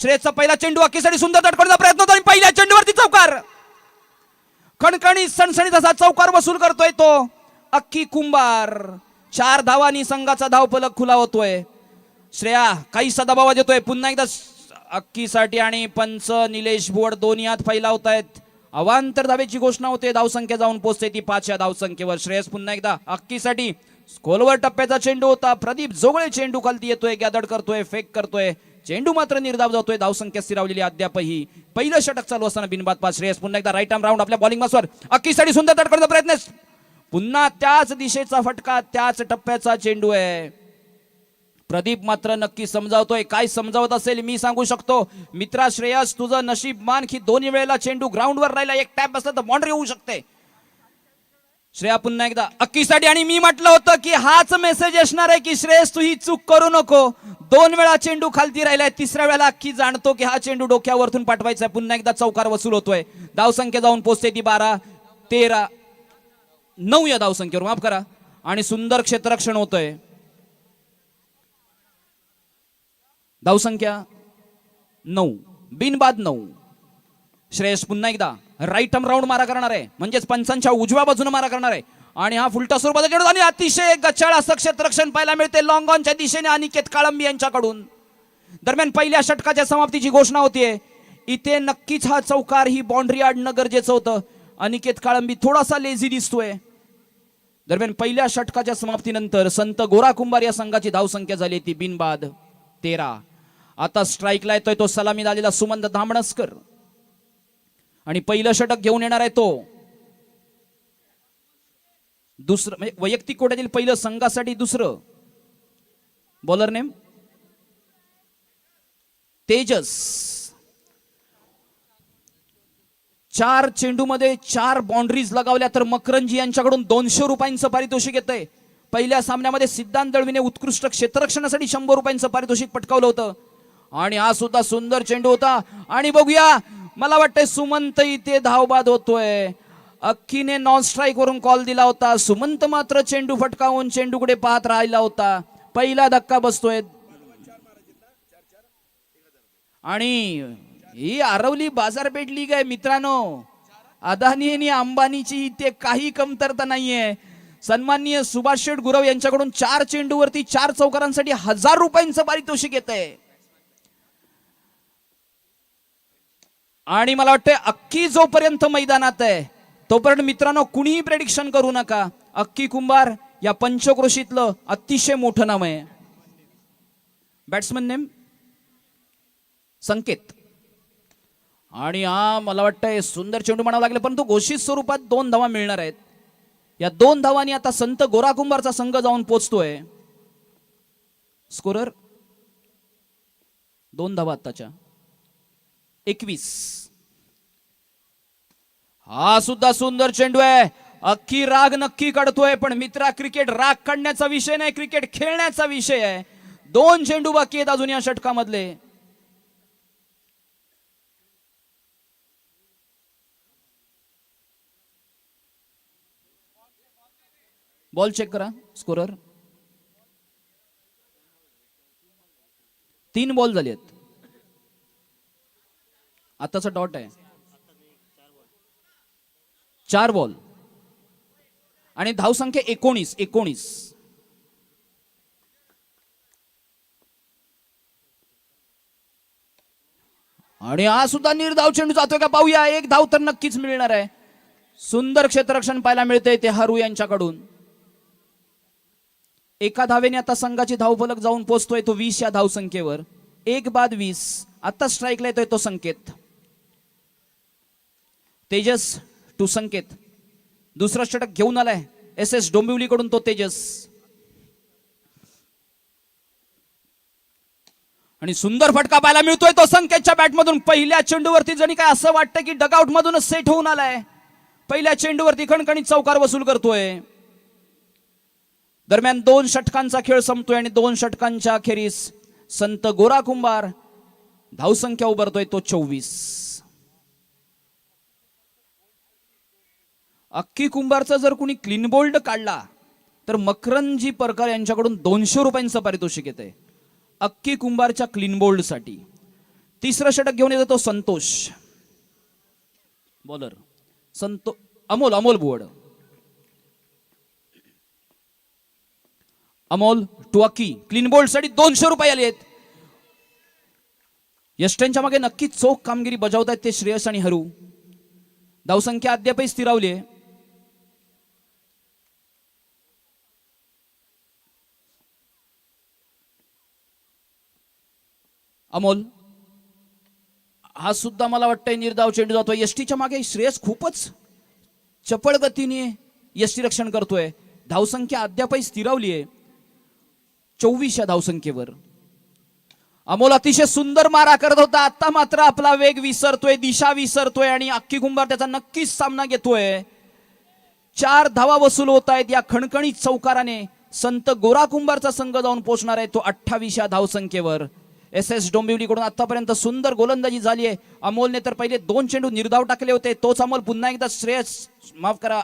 श्रेयसचा पहिला चेंडू अक्कीसाठी सुंदर तटकण्याचा प्रयत्न होता आणि पहिल्या चेंडूवरती चौकार. खणखणीत सणसणीत असा चौकार वसूल करतोय तो अक्की कुंभार. 4 धावांनी संघाचा धावफलक खुला होतोय. श्रेया काहीसा दबाव देतोय पुन्हा एकदा अक्कीसाठी आणि पंच निलेश बोड दोन्ही हात फैलावत आहेत. अवांतर धावेची घोषणा होते. धावसंख्या जाऊन पोहोचते ती 5 या धावसंख्येवर. श्रेयस पुन्हा एकदा अक्कीसाठी खोलवर टप्प्याचा चेंडू होता. प्रदीप जोगळे चेंडू खालती येतोय, गॅदड करतोय, फेक करतोय. चेंडू मात्र निर्धाव जातोय. धावसंख्या स्थिरावलेली अद्यापही. पहिलं षटक चालू असताना बिनबाद पास. श्रेयस पुन्हा एकदा राईट आर्म राऊंड आपल्या बॉलिंग मासवर. अक्कीसाठी सुंदर तटकण्याचा प्रयत्न. पुन्हा त्याच दिशेचा फटका, त्याच टप्प्याचा चेंडू आहे. प्रदीप मात्र नक्की समजावतोय. काय समजावत असेल मी सांगू शकतो. मित्रा श्रेयस तुझं नशीब मान की दोन्ही वेळेला चेंडू ग्राउंडवर राहिला. एक टॅप बसला तर बाउंड्री होऊ शकते. श्रेया पुन्हा एकदा अक्कीसाठी आणि मी म्हटलं होतं की हाच मेसेज असणार आहे की श्रेयस तू ही चूक करू नको. 2 वेळा चेंडू खालती राहिलाय. 3ऱ्या वेळेला अक्की जाणतो की हा चेंडू डोक्यावरतून पाठवायचा आहे. पुन्हा एकदा चौकार वसूल होतोय. धावसंख्या जाऊन पोहोचते ती 12, 13, 9 या धावसंख्येवर. माफ करा. आणि सुंदर क्षेत्ररक्षण होतंय. धावसंख्या 9, बिनबाद 9. श्रेयस पुन्हा एकदा राईट आर्म राऊंड मारा करणार आहे, म्हणजेच पंचांच्या उजव्या बाजूने मारा करणार आहे. आणि हा फुलटा स्वरूपाचा चेंडू आणि अतिशय गचाळ असं क्षेत्ररक्षण पाहायला मिळते लॉंग ऑनच्या दिशेने अनिकेत काळंबी यांच्याकडून. दरम्यान पहिल्या षटकाच्या समाप्तीची घोषणा होतीये. इथे नक्कीच हा चौकार ही बाउंड्री आणणं गरजेचं होतं. अनिकेत काळंबी थोडासा लेझी दिसतोय. दरम्यान पहिल्या षटकाच्या समाप्तीनंतर संत गोरा कुंभार या संघाची धावसंख्या झाली ती बिनबाद 13. आता स्ट्राईकला येतोय तो सलामी झालेला सुमंत धामणसकर आणि पहिलं षटक घेऊन येणार आहे तो दुसरं म्हणजे वैयक्तिक कोट्यातील पहिलं, संघासाठी दुसरं. Bowler name Tejas. 4 चेंडूमध्ये 4 बाउंड्रीज लगावल्या तर मकरंजी यांच्याकडून 200 रुपयांचं पारितोषिक येतंय. पहिल्या सामन्यामध्ये सिद्धांत दळवीने उत्कृष्ट क्षेत्ररक्षणासाठी 100 रुपयांचं पारितोषिक पटकावलं होतं. आणि हा सुद्धा सुंदर चेंडू होता. आणि बघूया, मला वाटतंय सुमंत इथे धावबाद होतोय. अक्कीने नॉन स्ट्राईक वरून कॉल दिला होता. सुमंत मात्र चेंडू फटकावून चेंडूकडे पाहत राहिला होता. पहिला धक्का बसतोय. आणि ही आरवली बाजारपेठ लीग आहे मित्रांनो. अदानी आणि अंबानीची इथे काही कमतरता नाहीये. सन्माननीय सुभाष शेठ गुरव यांच्याकडून 4 चेंडूवरती 4 चौकारांसाठी 1000 रुपयांचं पारितोषिक येतंय. आणि मला वाटतंय अक्की जोपर्यंत मैदानात आहे तोपर्यंत मित्रांनो कुणीही प्रेडिक्शन करू नका. अक्की कुंभार या पंचक्रोशीतलं अतिशय मोठं नाव आहे. बॅट्समन नेम संकेत. आणि हा मला वाटतंय सुंदर चेंडू म्हणावं लागलं, परंतु घोषित स्वरूपात 2 धावा मिळणार आहेत. या 2 धावांनी आता संत गोरा कुंभारचा संघ जाऊन पोहोचतोय. स्कोरर 2 धावा आताच्या 21. हा सुद्धा सुंदर चेंडू आहे. अख्खी राग नक्की काढतोय, पण मित्रा क्रिकेट राग काढण्याचा विषय नाही, क्रिकेट खेळण्याचा विषय आहे. 2 चेंडू बाकी आहेत अजून या षटकामधले. बॉल चेक करा स्कोरर. 3 बॉल झाले आहेत. आताचा डॉट आहे 4 बॉल आणि धावसंख्या 19. आणि हा सुद्धा निर्धाव चेंडू जातोय का पाहूया. 1 धाव तर नक्कीच मिळणार आहे. सुंदर क्षेत्ररक्षण पाहायला मिळतंय ते हरू यांच्याकडून. 1 धावेने आता संघाची धावफलक जाऊन पोहोचतोय तो 20 या धावसंख्येवर. 1 बाद 20. आता स्ट्राईकला येतोय तो संकेत. तेजस टू संकेत. दुसरा षटक घेऊन आलाय SS डोंबिवली कडून तो तेजस. आणि सुंदर फटका पाहायला मिळतोय तो संकेतच्या बॅटमधून. पहिल्या चेंडूवरती जणी काय असं वाटतं की डगआउट मधूनच सेट होऊन आलाय. पहिल्या चेंडूवरती खणखणीत चौकार वसूल करतोय. दरम्यान 2 षटकांचा खेळ संपतोय आणि 2 षटकांच्या अखेरीस संत गोरा कुंभार धावसंख्या उभारतोय तो 24. अक्की कुंभारचा जर कुणी क्लीन बोल्ड काढला तर मकरंजी परकार यांच्याकडून 200 रुपयांचं पारितोषिक येतंय अक्की कुंभारच्या क्लीन बोल्ड साठी. तिसरं षटक घेऊन येतो तो Santosh, bowler Amol Amol Buvad. Amol to Akki, clean bowled साठी 200 रुपये आले आहेत. यष्ट्यांच्या मागे नक्कीच चोख कामगिरी बजावत आहेत ते श्रेयस आणि हरू. धावसंख्या अद्यापही स्थिरावली आहे. अमोल हा सुद्धा मला वाटतंय निर्धाव चेंडू जातोय. यष्टीच्या मागे श्रेयस खूपच चपळ गतीने यष्टी रक्षण करतोय. धावसंख्या अद्यापही स्थिरावली आहे 24 या धावसंख्येवर. अमोल अतिशय सुंदर मारा करत होता, आता मात्र आपला वेग विसरतोय, दिशा विसरतोय आणि अक्की कुंभार त्याचा नक्कीच सामना घेतोय. 4 धावा वसूल होत आहेत या खणखणीत चौकाराने. संत गोरा कुंभारचा संघ जाऊन पोहोचणार आहे तो 28 या धावसंख्येवर. एस एस डोंबिवलीकडून आतापर्यंत सुंदर गोलंदाजी झाली आहे. अमोलने तर पहिले 2 चेंडू निर्धाव टाकले होते. तोच अमोल पुन्हा एकदा श्रेयस माफ करा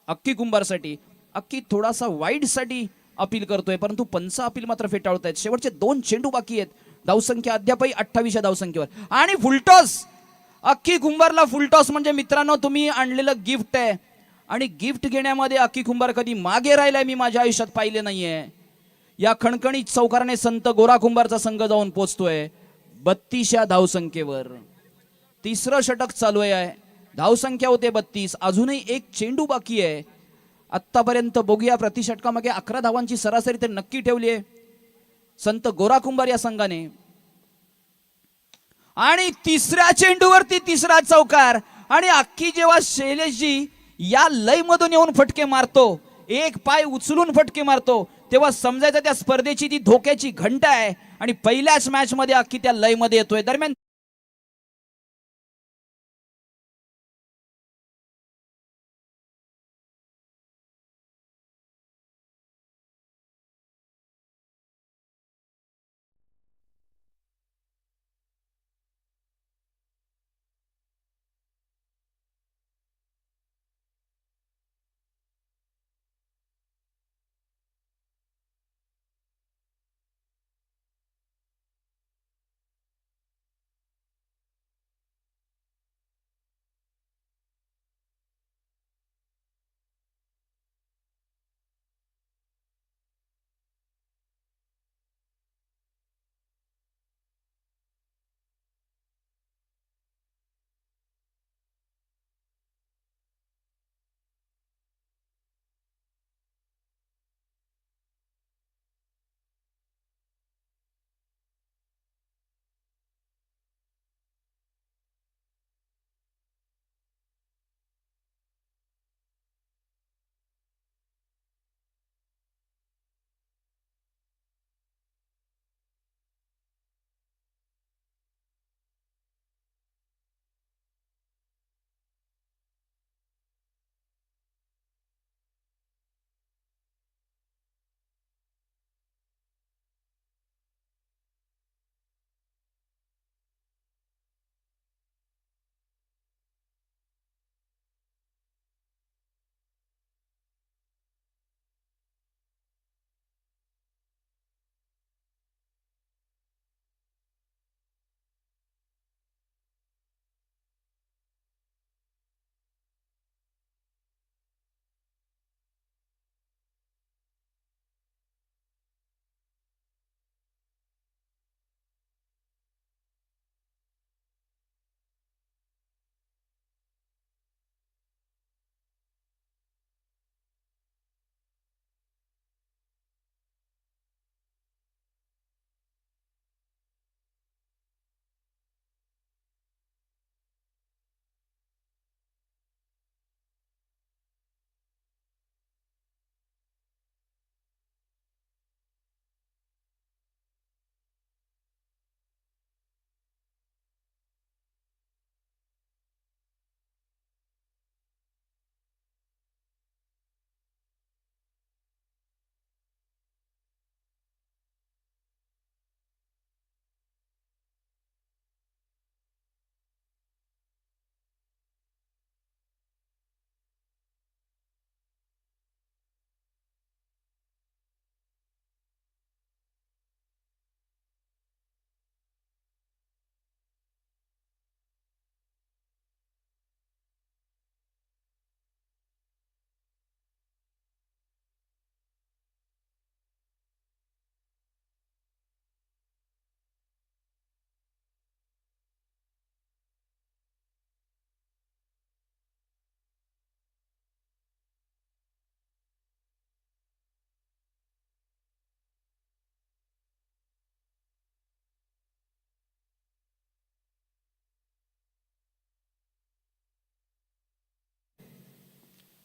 अक्की कुंभारसाठी, अक्की थोडासा वाईड साठी अपील करतोय, परंतु पंच अपील मात्र फेटाळत आहेत. शेवटचे 2 चेंडू बाकी आहेत. धावसंख्या अद्यापही 28 या धावसंख्येवर. आणि फुलटॉस, अक्की कुंभारला फुलटॉस म्हणजे मित्रांनो तुम्ही आणलेलं गिफ्ट आहे. आणि गिफ्ट घेण्यामध्ये अक्की कुंभार कधी मागे राहिलाय मी माझ्या आयुष्यात पाहिले नाहीये. या खणखणीत चौकाराने संत गोरा कुंभारचा संघ जाऊन पोहोचतोय 32 या धावसंख्येवर. तिसरं षटक चालू आहे. धावसंख्या होते 32, अजूनही 1 चेंडू बाकी आहे. आतापर्यंत बघूया प्रति षटकामागे 11 धावांची सरासरी तर नक्की ठेवली आहे संत गोरा कुंभार या संघाने. आणि तिसऱ्या चेंडूवरती तिसरा चौकार. आणि अक्की जेव्हा शैलेशजी या लय मधून येऊन फटके मारतो, एक पाय उचलून फटके मारतो, तेव्हा समजायचं त्या स्पर्धेची ती धोक्याची घंटा आहे. आणि पहिल्याच मॅच मध्ये अक्की त्या लय मध्ये येतोय. दरम्यान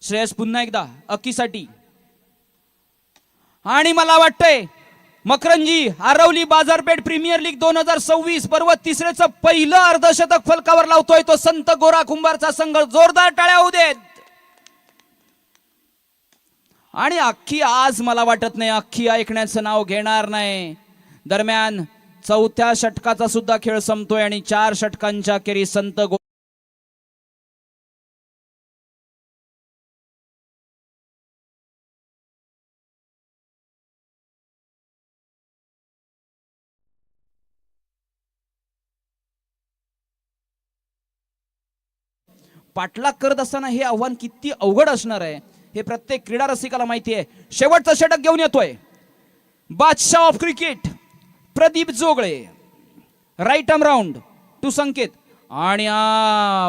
श्रेयस पुन्हा एकदा अक्कीसाठी. आणि मला वाटतंय मकरंजी आरवली बाजारपेठ प्रीमियर लीग 2026 पर्व तिसरेचं पहिलं अर्धशतक फलकावर लावतोय तो संत गोरा कुंभारचा संघ. जोरदार टाळ्या होऊ देत. आणि अख्खी आज मला वाटत नाही अख्खी ऐकण्याचं नाव घेणार नाही. दरम्यान चौथ्या षटकाचा सुद्धा खेळ संपतोय आणि 4 षटकांच्या अखेरी संत पाठलाग करत असताना हे आव्हान किती अवघड असणार आहे हे प्रत्येक क्रीडा रसिकाला माहिती आहे. शेवटचं षटक घेऊन येतोय बादशाह of cricket Pradeep Jogale. Right arm round to Sanket. आणि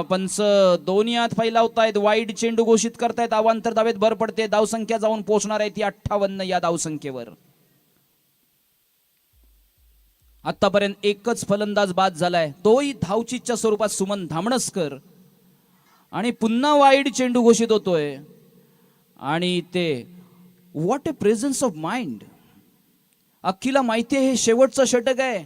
पंच दोन्ही हात फैलावतायत. वाईड चेंडू घोषित करतायत. अवांतर धावेत भर पडते. धावसंख्या जाऊन पोहोचणार आहे ती 58 या धावसंख्येवर. आतापर्यंत एकच फलंदाज बाद झालाय तोही धावचीच्या स्वरूपात सुमन धामणसकर. आणि पुन्हा वाईड चेंडू घोषित होतोय. आणि ते what a presence of mind. अख्खीला माहिती आहे हे शेवटचं षटक आहे.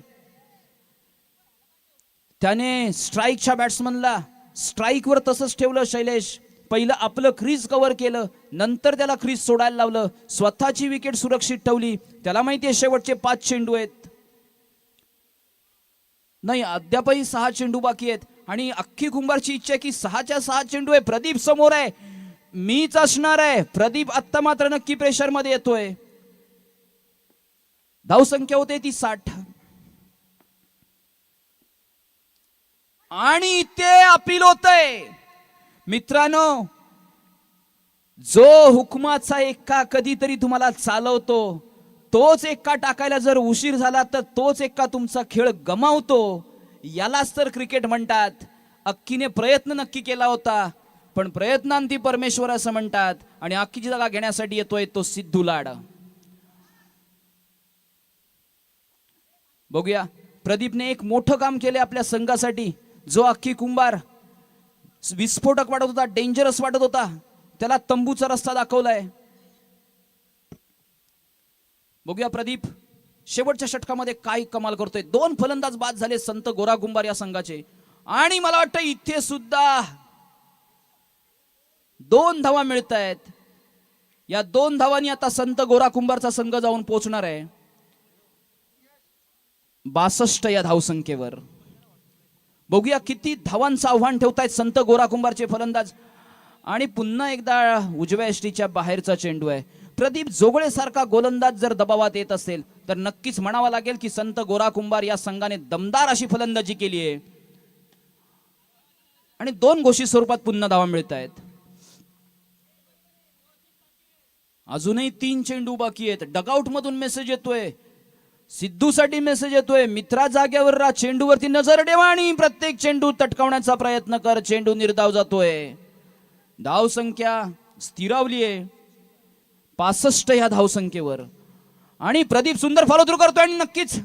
त्याने स्ट्राईकच्या बॅट्समनला स्ट्राईकवर तसंच ठेवलं. शैलेश पहिलं आपलं क्रीज कव्हर केलं नंतर त्याला क्रीज सोडायला लावलं. स्वतःची विकेट सुरक्षित ठेवली. त्याला माहिती आहे शेवटचे 5 चेंडू आहेत. नाही अद्यापही 6 चेंडू बाकी आहेत. आणि अख्खी कुंभारची इच्छा आहे की 6च्या 6 चेंडू आहे. प्रदीप समोर आहे. मीच असणार आहे. प्रदीप आत्ता मात्र नक्की प्रेशर मध्ये येतोय. धावसंख्या होते ती 60. आणि ते अपील होतंय मित्रांनो. जो हुकमाचा एक्का कधीतरी तुम्हाला चालवतो तोच एक्का टाकायला जर उशीर झाला तर तोच एक्का तुमचा खेळ गमावतो. यालाच तर क्रिकेट म्हणतात. अक्कीने प्रयत्न नक्की केला होता पण प्रयत्नांती परमेश्वर असं म्हणतात. आणि अक्कीची जागा घेण्यासाठी येतोय तो सिद्धू लाड. बघूया प्रदीपने एक मोठं काम केले आपल्या संघासाठी. जो अख्खी कुंभार विस्फोटक वाटत होता डेंजरस वाटत होता त्याला तंबूचा रस्ता दाखवलाय. बघूया प्रदीप शेवटच्या षटकामध्ये काय कमाल करतोय. 2 फलंदाज बाद झाले संत गोरा कुंभार या संघाचे. आणि मला वाटतं इथे सुद्धा 2 धावा मिळत आहेत. या 2 धावांनी आता संत गोरा कुंभारचा संघ जाऊन पोहोचणार आहे 62 या धावसंख्येवर. बघूया किती धावांचं आव्हान ठेवतायत संत गोरा कुंभारचे फलंदाज. आणि पुन्हा एकदा उजव्या यष्टीच्या बाहेरचा चेंडू आहे. प्रदीप जोगळे सारखा गोलंदाज जर दबावात येत असेल तर नक्कीच म्हणावं लागेल की संत गोरा कुंभार या संघाने दमदार अशी फलंदाजी केली आहे. आणि 2 घोषित स्वरूपात पुन्हा धावा मिळत आहेत. अजूनही 3 चेंडू बाकी आहेत. डगआउट मधून मेसेज येतोय. सिद्धूसाठी मेसेज येतोय मित्रा जाग्यावर राहा. चेंडूवरती नजर ठेवा आणि प्रत्येक चेंडू तटकावण्याचा प्रयत्न कर. चेंडू निर्धाव जातोय. धावसंख्या स्थिरावली आहे 65 या धावसंख्येवर. आणि प्रदीप सुंदर फॉलो थ्रू करतोय आणि नक्कीच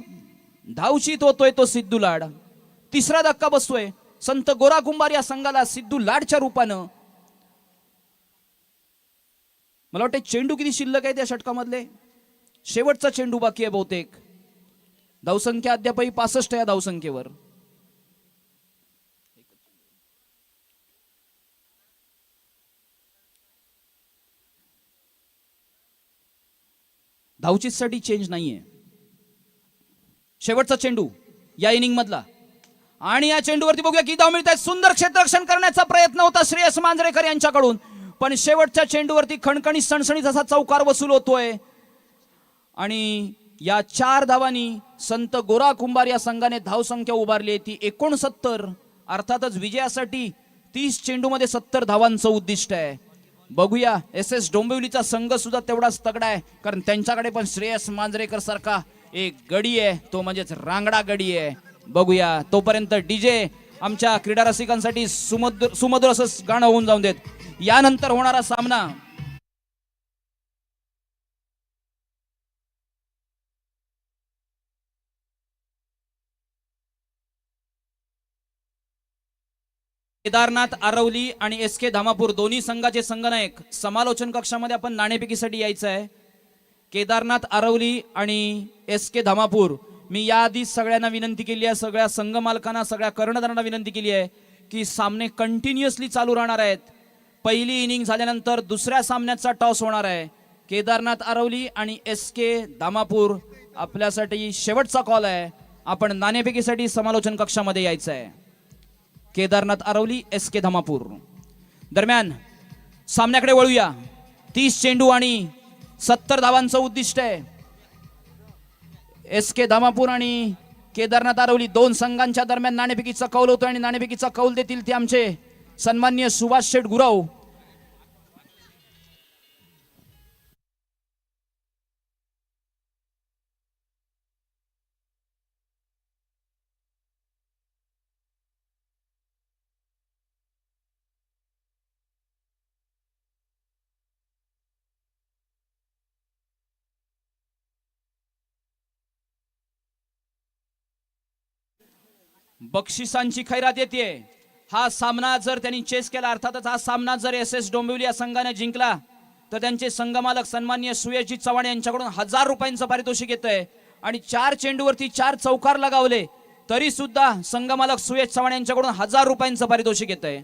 धावशीत होतोय तो सिद्धू लाड. 3रा धक्का बसतोय संत गोरा कुंभार या संघाला सिद्धू लाडच्या रूपानं. मला वाटतं चेंडू किती शिल्लक आहे त्या षटकामधले. शेवटचा चेंडू बाकी आहे बहुतेक. धावसंख्या अद्यापही 65 या धावसंख्येवर. धावचीसाठी चेंज नाहीये. शेवटचा चेंडू या इनिंग मधला. आणि या चेंडूवरती बघूया किती धाव मिळत आहेत. सुंदर क्षेत्ररक्षण करण्याचा प्रयत्न होता श्रेयस मांजरेकर यांच्याकडून पण शेवटच्या चेंडूवरती खणखणीत सणसणीत असा चौकार वसूल होतोय. आणि या 4 धावांनी संत गोरा कुंभार या संघाने धावसंख्या उभारली आहे ती 69. अर्थातच विजयासाठी 30 चेंडूमध्ये 70 धावांचं उद्दिष्ट आहे. बघूया SS डोंबिवलीचा संघ सुद्धा तेवढाच तगडा आहे कारण त्यांच्याकडे पण श्रेयस मांजरेकर सारखा एक गडी आहे तो म्हणजेच रांगडा गडी आहे. बघूया तोपर्यंत डीजे आमच्या क्रीडा रसिकांसाठी सुमधुर असं गाणं होऊन जाऊन देत. यानंतर होणारा सामना केदारनाथ आरवली आणि एस के धामापूर दोन्ही संघाचे संघनायक समालोचन कक्षामध्ये आपण नाणेफेकीसाठी यायचं आहे. केदारनाथ आरवली आणि एस के धामापूर, मी याआधीच सगळ्यांना विनंती केली आहे, सगळ्या संघ मालकांना, सगळ्या कर्णधारांना विनंती केली आहे की सामने कंटिन्युअसली चालू राहणार आहेत. पहिली इनिंग झाल्यानंतर दुसऱ्या सामन्याचा टॉस होणार आहे. केदारनाथ आरवली आणि एस के धामापूर, आपल्यासाठी शेवटचा कॉल आहे. आपण नाणेफेकीसाठी समालोचन कक्षामध्ये यायचं आहे. केदारनाथ आरवली, एस के धामापूर. दरम्यान सामन्याकडे वळूया. 30 चेंडू आणि 70 धावांचं उद्दिष्ट आहे. एस के धामापूर आणि केदारनाथ आरवली दोन संघांच्या दरम्यान नाणेफेकीचा कौल होतो आणि नाणेफेकीचा कौल देतील ते आमचे सन्माननीय सुभाष शेठ गुराव. बक्षिसांची खैरात येते. हा सामना जर त्यांनी चेस केला, अर्थातच हा सामना जर एस एस डोंबिवली या संघाने जिंकला तर त्यांचे संघमालक सन्माननीय सुयशजी चव्हाण यांच्याकडून 1000 रुपयांचं पारितोषिक येतंय. आणि 4 चेंडूवरती 4 चौकार लगावले तरी सुद्धा संघमालक सुयश चव्हाण यांच्याकडून 1000 रुपयांचं पारितोषिक येतंय.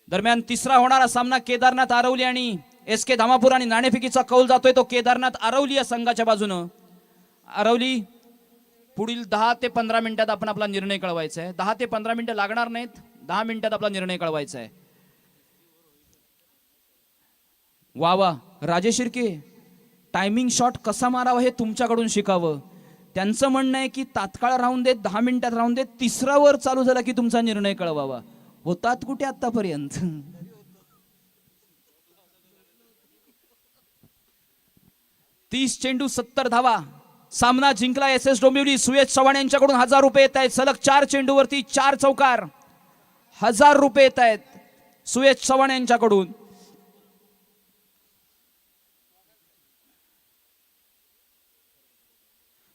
दरम्यान तिसरा होणारा सामना केदारनाथ आरवली आणि एस के धामापूर, आणि नाणेफेकीचा कौल जातोय तो केदारनाथ आरवली या संघाच्या बाजूनं. आरवली, पुढील 10 ते 15 मिनिटात आपण आपला निर्णय कळवायचा आहे. 10 ते 15 मिनिटं लागणार नाहीत, 10 मिनिटात आपला निर्णय कळवायचा आहे. वा वा, राजेश शिर्के, टायमिंग शॉट कसा मारावा हे तुमच्याकडून शिकावं. त्यांचं म्हणणं आहे की तात्काळ राहून देत, 10 मिनिटात राहून देत, तिसरा वर चालू झाला की तुमचा निर्णय कळवावा. होतात कुठे आतापर्यंत? तीस चेंडू 70 धावा. सामना जिंकला एस एस डोंबिवली. सुयश चव्हाण यांच्याकडून 1000 रुपये येत आहेत. सलग 4 चेंडूवरती 4 चौकार, 1000 रुपये येत आहेत सुयश चव्हाण यांच्याकडून.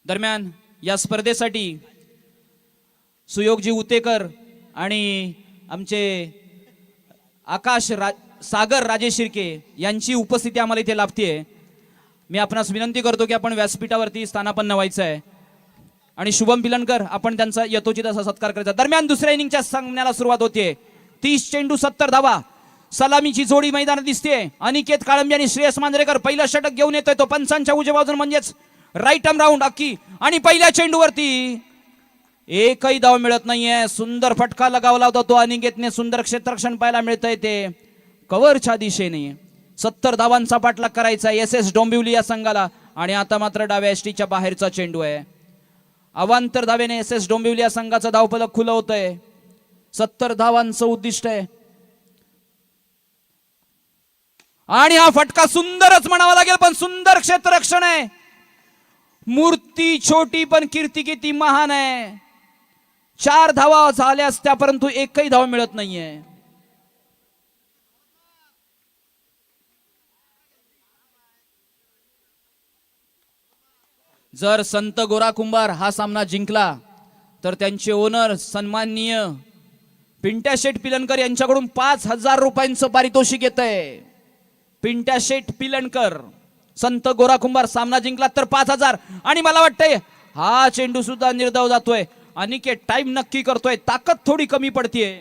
दरम्यान या स्पर्धेसाठी सुयोगजी उतेकर आणि आमचे सागर राजेश शिर्के यांची उपस्थिती आम्हाला इथे लाभतीये. मी आपणास विनंती करतो की आपण व्यासपीठावरती स्थानापन्न व्हायचं आहे आणि शुभम पिलनकर, आपण त्यांचा यथोचित असा सत्कार करायचा. दरम्यान दुसऱ्या इनिंगच्या सामन्याला सुरुवात होते. 30 चेंडू 70 धावा. सलामीची जोडी मैदानात दिसते. अनिकेत काळंबी आणि श्रेयस मांजरेकर पहिला षटक घेऊन येतोय तो पंचांच्या उजव्या बाजून, म्हणजेच राईट आर्म राऊंड अक्की. आणि पहिल्या चेंडूवरती एकही धाव मिळत नाहीये. सुंदर फटका लगावला होता तो अनिकेतने. सुंदर क्षेत्ररक्षण पाहायला मिळतंय ते कव्हरच्या दिशेने. 70 धावांचा पाठलाग करायचा एस एस डोंबिवली या संघाला. आणि आता मात्र डाव्या एसटीच्या बाहेरचा चेंडू आहे. अवांतर धावेने एस एस डोंबिवली या संघाचा धावफलक खुलं होतंय. 70 धावांचं उद्दिष्ट आहे. आणि हा फटका सुंदरच म्हणावा लागेल, पण सुंदर क्षेत्ररक्षण आहे. मूर्ती छोटी पण कीर्ती किती महान आहे. 4 धावा झाल्या असत्या परंतु एकही धाव मिळत नाहीये. जर संत गोरा कुंभार हा सामना जिंकला तर त्यांचे ओनर सन्माननीय पिंट्या शेठ पिलनकर यांच्याकडून 5000 रुपयांचं पारितोषिक येत आहे. पिंट्या शेठ पिलनकर, संत गोरा कुंभार सामना जिंकला तर 5000. आणि मला वाटतंय हा चेंडू सुद्धा निर्धाव जातोय. अनिकेत टाइम नक्की करतोय, ताकद थोडी कमी पडतीये.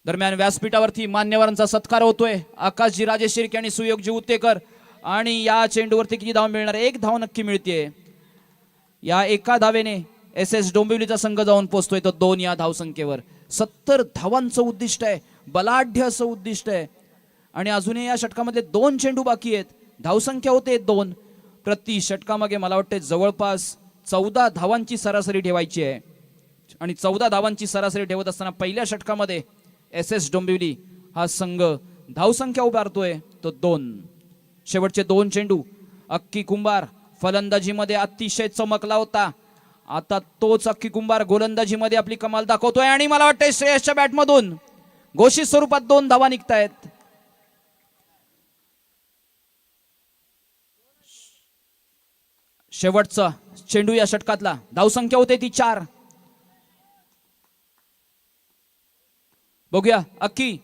दरम्यान व्यासपीठावरती मान्यवरांचा सत्कार होतोय. आकाशजी राजेश शिर्के आणि सुयोगजी उत्तेकर. आणि या चेंडूवरती किती धाव मिळणार? 1 धाव नक्की मिळते. या एका धावेने एस एस डोंबिवलीचा संघ जाऊन पोहोचतोय तो 2 या धावसंख्येवर. 70 धावांचं उद्दिष्ट आहे, बलाढ्य असं उद्दिष्ट आहे. आणि अजूनही या षटकामधले 2 चेंडू बाकी आहेत. धावसंख्या होते 2 प्रति षटकामागे. मला वाटते जवळपास 14 धावांची सरासरी ठेवायची आहे. आणि 14 धावांची सरासरी ठेवत असताना पहिल्या षटकामध्ये एस एस डोंबिवली हा संघ धावसंख्या उभारतोय तो 2. शेवटचे 2 चेंडू. अक्की कुंभार फलंदाजीमध्ये अतिशय चमकला होता. आता तोच अक्की कुंभार गोलंदाजीमध्ये आपली कमाल दाखवतोय. आणि मला वाटतंय श्रेयसच्या बॅटमधून घोषित स्वरूपात 2 धावा निघतायत. शेवटचा चेंडू या षटकातला. धावसंख्या होते ती 4. बघूया अक्की.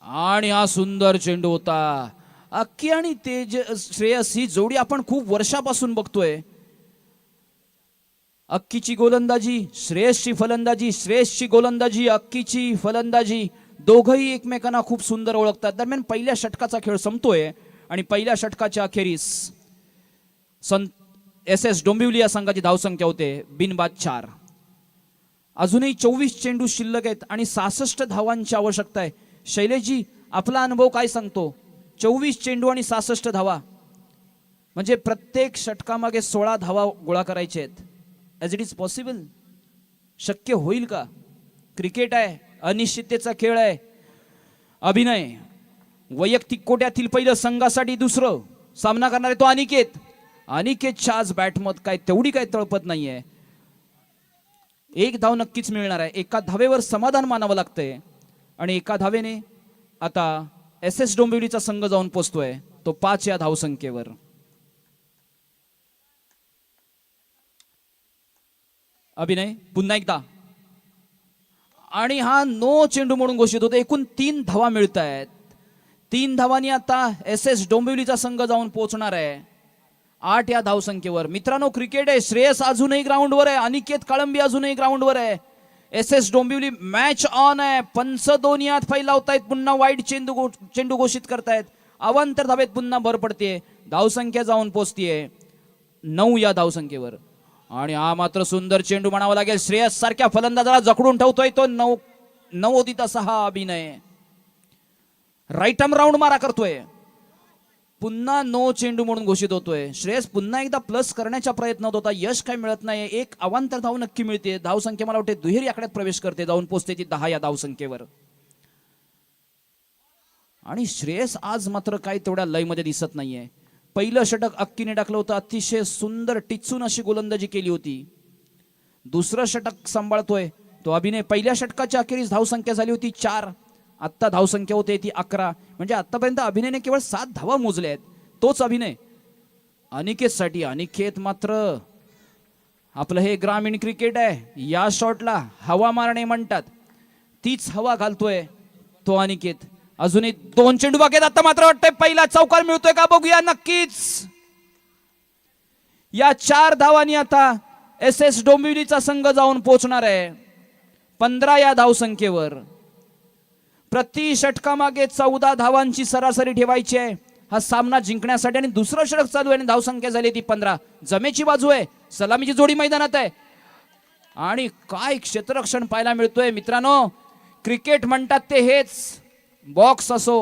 आणि हा सुंदर चेंडू होता. अक्की आणि श्रेयस ही जोडी आपण खूप वर्षापासून बघतोय. अक्कीची गोलंदाजी, श्रेयसची फलंदाजी, श्रेयसची गोलंदाजी, अक्कीची फलंदाजी, दोघही एकमेकांना खूप सुंदर ओळखतात. दरम्यान पहिल्या षटकाचा खेळ संपतोय आणि पहिल्या षटकाच्या अखेरीस SS डोंबिवली या संघाची धावसंख्या होते बिनबाद 4. अजूनही 24 चेंडू शिल्लक आहेत आणि 66 धावांची आवश्यकता आहे. शैलेशजी, आपला अनुभव काय सांगतो? 24 चेंडू आणि 66 धावा म्हणजे प्रत्येक षटकामागे 16 धावा गोळा करायचे आहेत. As it is possible? शक्य होईल का? क्रिकेट आहे, अनिश्चिततेचा खेळ आहे. अभिनय वैयक्तिक कोट्यातील पहिलं, संघासाठी दुसरं सामना करणारे तो अनिकेत. अनिकेतच्या आज बॅटमत काय तेवढी काय तळपत नाहीये. एक धाव नक्कीच मिळणार आहे. एका धावेवर समाधान मानावं लागतंय आणि एका धावेने आता SS डोंबिवलीचा संघ जाऊन पोचतोय तो 5 या धावसंख्येवर. अभिनय पुन्हा एकदा आणि हा नो चेंडू म्हणून घोषित होतो. एकूण 3 धावा मिळत आहेत. 3 धावांनी आता SS डोंबिवलीचा संघ जाऊन पोहोचणार आहे 8 या धावसंख्येवर. मित्रांनो, क्रिकेट आहे. श्रेयस अजूनही ग्राउंडवर आहे, अनिकेत काळंबी अजूनही ग्राउंडवर आहे. SS डोंबिवली मॅच ऑन आहे. पंच 2 यात फैलावतायत. पुन्हा वाईड चेंडू घोषित करतायत. अवांतर धावेत पुन्हा भर पडते. धावसंख्या जाऊन पोचतीये 9 या धावसंख्येवर. आणि हा मात्र सुंदर चेंडू म्हणावा लागेल. श्रेयस सारख्या फलंदाजाला जखडून ठेवतोय तो नवोदित असा हा अभिनय. राईट आर्म राऊंड मारा करतोय. पुन्हा नो चेंडू म्हणून घोषित होतोय. श्रेयस पुन्हा एकदा प्लस करण्याच्या प्रयत्नात होता. यश काय मिळत नाही. एक अवांतर धाव नक्की मिळते. धावसंख्या मला वाटते दुहेरी आकड्यात प्रवेश करते. जाऊन पोचते ती 10 या धावसंख्येवर. आणि श्रेयस आज मात्र काय तेवढ्या लयमध्ये दिसत नाहीये. पहिलं षटक अक्कीने टाकलं होतं. अतिशय सुंदर टिचून अशी गोलंदाजी केली होती. दुसरं षटक सांभाळतोय तो अभिनय. पहिल्या षटकाच्या अखेरीस धावसंख्या झाली होती 4. आत्ता धावसंख्या होते ती 11. म्हणजे आतापर्यंत अभिनयने केवळ 7 धावा मोजल्या आहेत. तोच अभिनय अनिकेतसाठी. अनिकेत मात्र आपलं हे ग्रामीण क्रिकेट आहे. या शॉटला हवा मारणे म्हणतात. तीच हवा घालतोय तो अनिकेत. अजूनही 2 चेंडू बाकी आहेत. आता मात्र वाटतंय पहिला चौकार मिळतोय का? बघूया. नक्कीच या 4 धावांनी आता SS डोंबिवलीचा संघ जाऊन पोहोचणार आहे 15 या धावसंख्येवर. प्रति षटकामागे 14 धावांची सरासरी ठेवायची आहे हा सामना जिंकण्यासाठी. आणि दुसरं षटक चालू आहे आणि धावसंख्या झाली ती 15. जमेची बाजू आहे. सलामीची जोडी मैदानात आहे. आणि काय क्षेत्ररक्षण पाहायला मिळतोय मित्रांनो. क्रिकेट म्हणतात ते हेच. बॉक्स असो,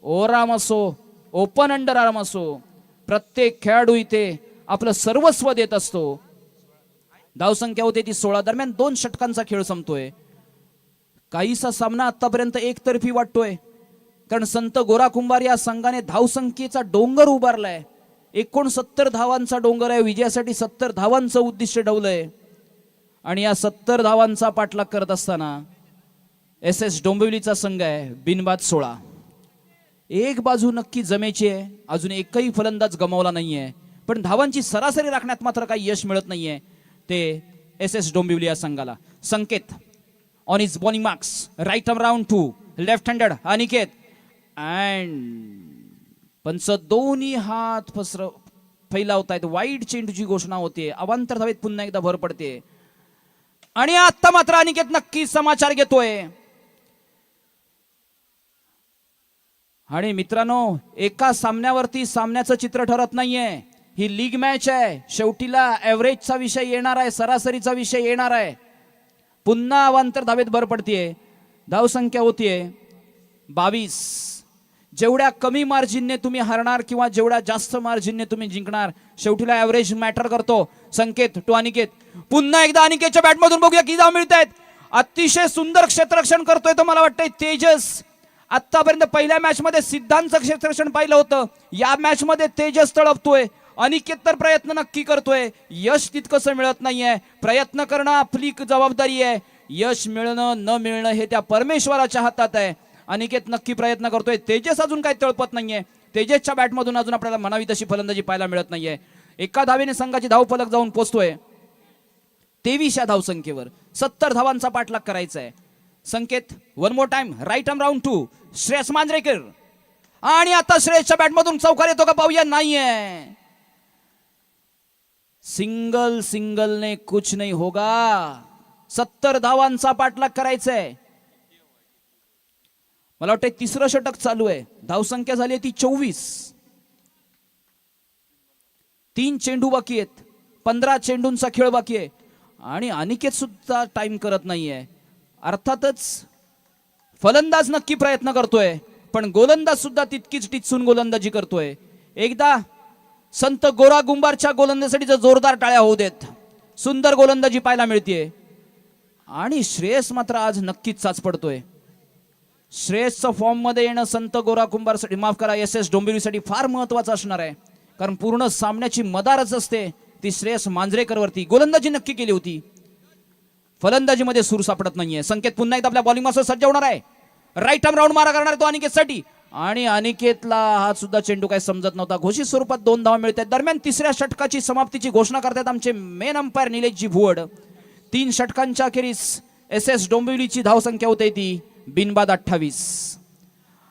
ओव्हरआर्म असो, ओपन अंडर आर्म असो, प्रत्येक खेळाडू इथे आपलं सर्वस्व देत असतो. धावसंख्या होते ती 16. दरम्यान 2 षटकांचा खेळ संपतोय. काहीसा सामना आतापर्यंत एकतर्फी वाटतोय. कारण संत गोरा कुंभार या संघाने धावसंख्येचा डोंगर उभारलाय. 69 धावांचा डोंगर आहे. विजयासाठी 70 धावांचं उद्दिष्ट ठेवलंय. आणि या 70 धावांचा पाठलाग करत असताना SS डोंबिवलीचा संघ आहे बिनबाद 16. एक बाजू नक्की जमेची आहे. अजून एकही फलंदाज गमावला नाहीये. पण धावांची सरासरी राखण्यात मात्र काही यश मिळत नाहीये ते SS डोंबिवली या संघाला. Sanket on his bowling marks. Right arm round 2. Left handed Aniket. And पंच दोन्ही हात फैलावतायत. वाईड चेंडूची घोषणा होते. अवांतर धावेत पुन्हा एकदा भर पडते. आणि आता मात्र अनिकेत नक्की समाचार घेतोय. आणि मित्रांनो, एका सामन्यावरती सामन्याचं चित्र ठरत नाहीये. ही लीग मॅच आहे. शेवटीला ॲव्हरेजचा विषय येणार आहे. सरासरीचा विषय येणार आहे. पुन्हा अवांतर धावेत भर पडतीये. धावसंख्या होतीये 22. जेवढ्या कमी मार्जिनने तुम्ही हरणार किंवा जेवढ्या जास्त मार्जिनने तुम्ही जिंकणार, शेवटीला ॲव्हरेज मॅटर करतो. संकेत टू अनिकेत. पुन्हा एकदा अनिकेतच्या बॅटमधून बघूया किती धाव मिळत आहेत. अतिशय सुंदर क्षेत्ररक्षण करतोय तो मला वाटतंय तेजस. आतापर्यंत पहिल्या मॅच मध्ये सिद्धांतचं क्षेत्ररक्षण पाहिलं होतं. या मॅच मध्ये तेजस तळपतोय. अनिकेत तर प्रयत्न नक्की करतोय. यश तितकंसं मिळत नाहीये. प्रयत्न करणं आपली जबाबदारी आहे. यश मिळणं न मिळणं हे त्या परमेश्वराच्या हातात आहे. अनिकेत नक्की प्रयत्न करतोय. तेजस अजून काही तळपत नाहीये. तेजसच्या बॅटमधून अजून आपल्याला म्हणावी तशी फलंदाजी पाहायला मिळत नाहीये. एका धावेने संघाची धावफलक जाऊन पोचतोय 23 या धावसंख्येवर. 70 धावांचा पाठलाग करायचा आहे. Sanket one more time, right arm round to Shreyas Manjrekar. आणि आता श्रेयसच्या बॅटमधून चौकार येतो का पाहूया. नाहीये. सिंगल ने कुछ नहीं होगा. 70 धावांचा पाठलाग करायचंय. मला वाटतं तिसरं षटक चालू आहे. धावसंख्या झाली ती 24. 3 चेंडू बाकी आहेत. 15 चेंडूंचा खेळ बाकी आहे. आणि अनिकेत सुद्धा टाइम करत नाहीये. अर्थातच फलंदाज नक्की प्रयत्न करतोय, पण गोलंदाज सुद्धा तितकीच टिचून गोलंदाजी करतोय. एकदा संत गोरा गुंबारच्या गोलंदाजीसाठी जोरदार टाळ्या होऊ देत. सुंदर गोलंदाजी पाहायला मिळतीये. आणि श्रेयस मात्र आज नक्कीच चाच पडतोय. श्रेयसचं फॉर्म मध्ये येणं संत गोरा कुंभारसाठी, माफ करा, SS डोंबिवलीसाठी फार महत्वाचं असणार आहे. कारण पूर्ण सामन्याची मदारच असते ती श्रेयस मांजरेकर वरती. गोलंदाजी नक्की केली होती, फलंदाजीमध्ये सूर सापडत नाहीये. संकेत पुन्हा एकदा आपल्या बॉलिंग मास्टर सज्ज होणार आहे. राईट आर्म राऊंड मारा करणार तो अनिकेतसाठी. आणि अनिकेतला हा सुद्धा चेंडू काही समजत नव्हता. घोषित स्वरूपात 2 धावा मिळतात. दरम्यान तिसऱ्या षटकाची समाप्तीची घोषणा करतात आमचे मेन अंपायर निलेशजी भुवड. 3 षटकांच्या अखेरीस SS डोंबिवलीची धावसंख्या होते ती बिनबाद 28.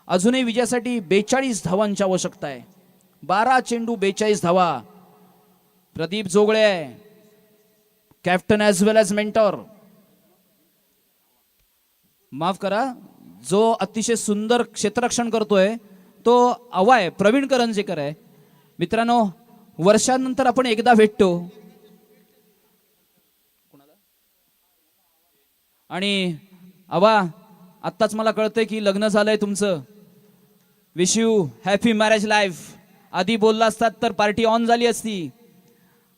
अजूनही विजयासाठी 42 धावांची आवश्यकता आहे. 12 चेंडू 42 धावा. प्रदीप जोगळे कॅप्टन ॲज वेल ॲज मेंटॉर, माफ करा, जो अतिशय सुंदर क्षेत्ररक्षण करतोय तो अवाय प्रवीण करंजेकर आहे. मित्रांनो, वर्षानंतर आपण एकदा भेटतो. आणि अवा, आत्ताच मला कळतंय की लग्न झालंय तुमचं. Wish you happy marriage life. आधी बोलला असतात तर पार्टी ऑन झाली असती.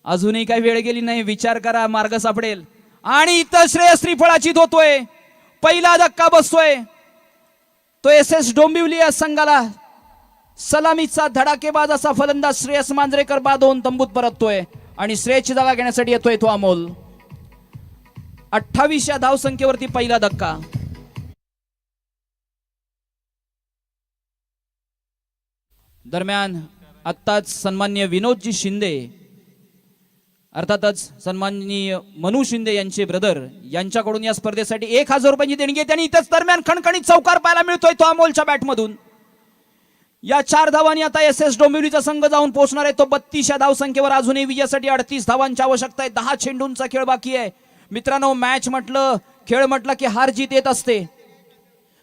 अजूनही काही वेळ गेली नाही. विचार करा, मार्ग सापडेल. आणि इथं श्रेयस त्रिफळाची धोतोय. पहिला धक्का बसतोय तो SS डोंबिवली या संघाला. सलामीचा धडाकेबाज असा फलंदाज श्रेयस मांजरेकर बाद होऊन तंबूत परततोय. आणि श्रेयसची जागा घेण्यासाठी येतोय तो अमोल. 28 या धावसंख्येवरती पहिला धक्का. दरम्यान आत्ताच सन्माननीय विनोदजी शिंदे, अर्थातच सन्माननीय मनू शिंदे यांचे ब्रदर, यांच्याकडून या स्पर्धेसाठी 1000 रुपयांची देणगी आहे. त्यांनी इथंच दरम्यान खणखणीत चौकार पाहायला मिळतोय तो अमोलच्या बॅटमधून. या 4 धावांनी आता SS डोंबिवलीचा संघ जाऊन पोहोचणार आहे तो 32 या धावसंख्येवर. अजूनही विजयासाठी 38 धावांची आवश्यकता आहे. 10 चेंडूंचा खेळ बाकी आहे. मित्रांनो, मॅच म्हटलं, खेळ म्हटलं की हार जीत येत असते.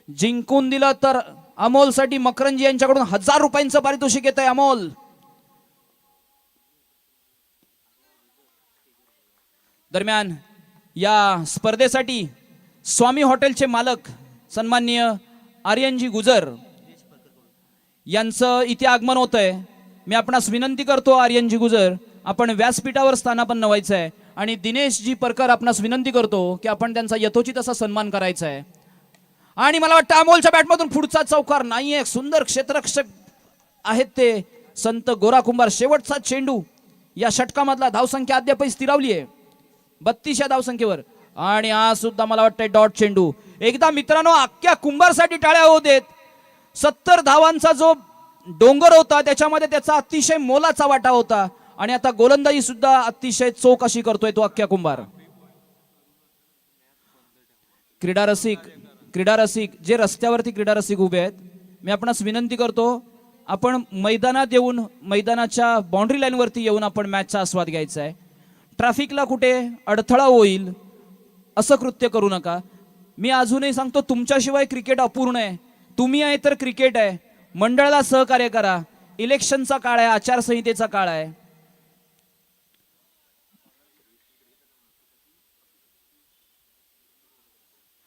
जिंकून दिलं तर अमोलसाठी मकरंजी यांच्याकडून 1000 रुपयांचं पारितोषिक येत आहे. अमोल दरम्यान या स्पर्धेसाठी स्वामी हॉटेलचे मालक सन्माननीय आर्यनजी गुजर यांचं इथे आगमन होत आहे. मी आपणास विनंती करतो आर्यनजी गुजर, आपण व्यासपीठावर स्थानापन्न व्हायचं आहे. आणि दिनेशजी परकर आपणास विनंती करतो की आपण त्यांचा यथोचित असा सन्मान करायचा आहे. आणि मला वाटतं अमोलच्या बॅटमधून पुढचा चौकार नाहीये. सुंदर क्षेत्ररक्षक आहेत ते संत गोरा कुंभार. शेवटचा चेंडू या षटकामधला. धावसंख्या अद्यापही स्थिरावली आहे 32 या धावसंख्येवर. आणि हा सुद्धा मला वाटतंय डॉट चेंडू. एकदा मित्रांनो अख्ख्या कुंभारसाठी टाळ्या होऊ देत. 70 धावांचा जो डोंगर होता त्याच्यामध्ये त्याचा अतिशय मोलाचा वाटा होता. आणि आता गोलंदाजी सुद्धा अतिशय चोख अशी करतोय तो अख्ख्या कुंभार. क्रीडा रसिक जे रस्त्यावरती क्रीडा रसिक उभे आहेत, मी आपणास विनंती करतो आपण मैदानात येऊन, मैदानाच्या बाउंड्री लाईन वरती येऊन आपण मॅचचा आस्वाद घ्यायचा आहे. ट्रॅफिकला कुठे अडथळा होईल असं कृत्य करू नका. मी अजूनही सांगतो, तुमच्याशिवाय क्रिकेट अपूर्ण आहे. तुम्ही आहे तर क्रिकेट आहे. मंडळाला सहकार्य करा. इलेक्शनचा काळ आहे, आचारसंहितेचा काळ आहे.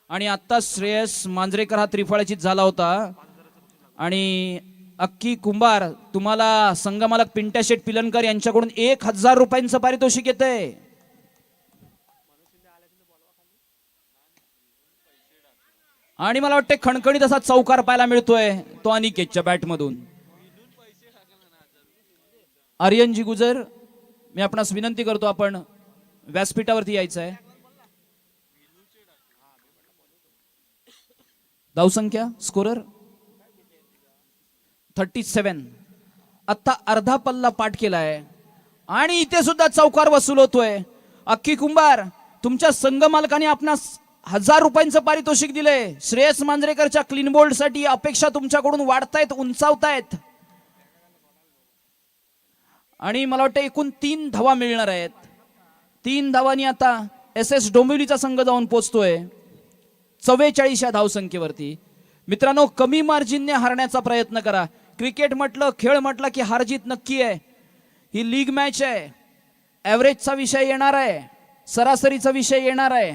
आणि आता श्रेयस मांजरेकर हा त्रिफळाचीत झाला होता. आणि अक्की कुंभार तुम्हाला संघमालक पिंट्या शेठ पिलनकर यांच्याकडून 1000 रुपयांचं पारितोषिक येतंय. आणि मला वाटतं खणखणीत असा चौकार पाहायला मिळतोय तो अनिकेतच्या बॅटमधून. आर्यनजी गुजर, मी आपणास विनंती करतो आपण व्यासपीठावरती यायचं आहे. धावसंख्या स्कोरर 37. आता अर्धा पल्ला पाठ केलाय. आणि इथे सुद्धा चौकार वसूल होतोय. अख्खी कुंभार, तुमच्या संघ मालकाने आपणास 1000 रुपयांचं पारितोषिक दिलंय. श्रेयस मांजरेकरच्या क्लीन बोल्ड साठी अपेक्षा तुमच्याकडून वाढतायत, उंचावतायत. आणि मला वाटतं एकूण 3 धावा मिळणार आहेत. 3 धावांनी आता एस एस डोंबिवलीचा संघ जाऊन पोहोचतोय 44 या धावसंख्येवरती. मित्रांनो, कमी मार्जिनने हारण्याचा प्रयत्न करा. क्रिकेट म्हटलं, खेळ म्हटलं की हारजीत नक्की आहे. ही लीग मॅच आहे. ॲव्हरेजचा विषय येणार आहे, सरासरीचा विषय येणार आहे.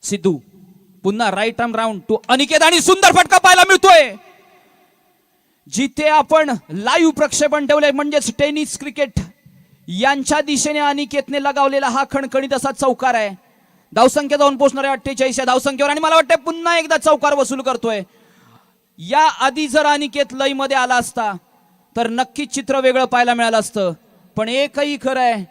सिद्धू पुन्हा right arm round to Aniket आणि सुंदर फटका पाहायला मिळतोय. जिथे आपण लाईव्ह प्रक्षेपण ठेवलंय म्हणजेच टेनिस क्रिकेट यांच्या दिशेने अनिकेतने लगावलेला हा खणखणीत असा चौकार आहे. धावसंख्या जाऊन पोहोचणार आहे 48 या धावसंख्येवर. आणि मला वाटतं पुन्हा एकदा चौकार वसूल करतोय. या आधी जर अनिकेत लय मध्ये आला असता तर नक्कीच चित्र वेगळं पाहायला मिळालं असतं. पण एकही खरं आहे,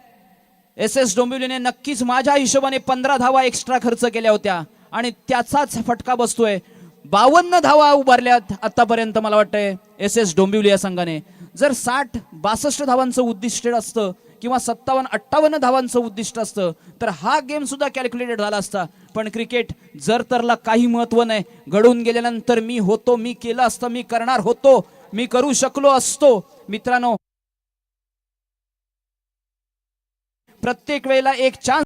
एस एस डोंबिवलीने नक्कीच माझ्या हिशोबाने 15 धावा एक्स्ट्रा खर्च केल्या होत्या आणि त्याचाच फटका बसतोय. 52 धावा उभारल्यात आतापर्यंत मला वाटतंय एस एस डोंबिवली या संघाने. जर 60-62 धावांचं उद्दिष्ट असतं किंवा 57-58 धावांचं उद्दिष्ट असतं तर हा गेम सुद्धा कॅल्क्युलेटेड झाला असता. पण क्रिकेट जर तरला काही महत्व नाही. घडून गेल्यानंतर मी होतो, मी केलं असतं, मी करणार होतो, मी करू शकलो असतो. मित्रांनो, प्रत्येक वेळेला एक चान्स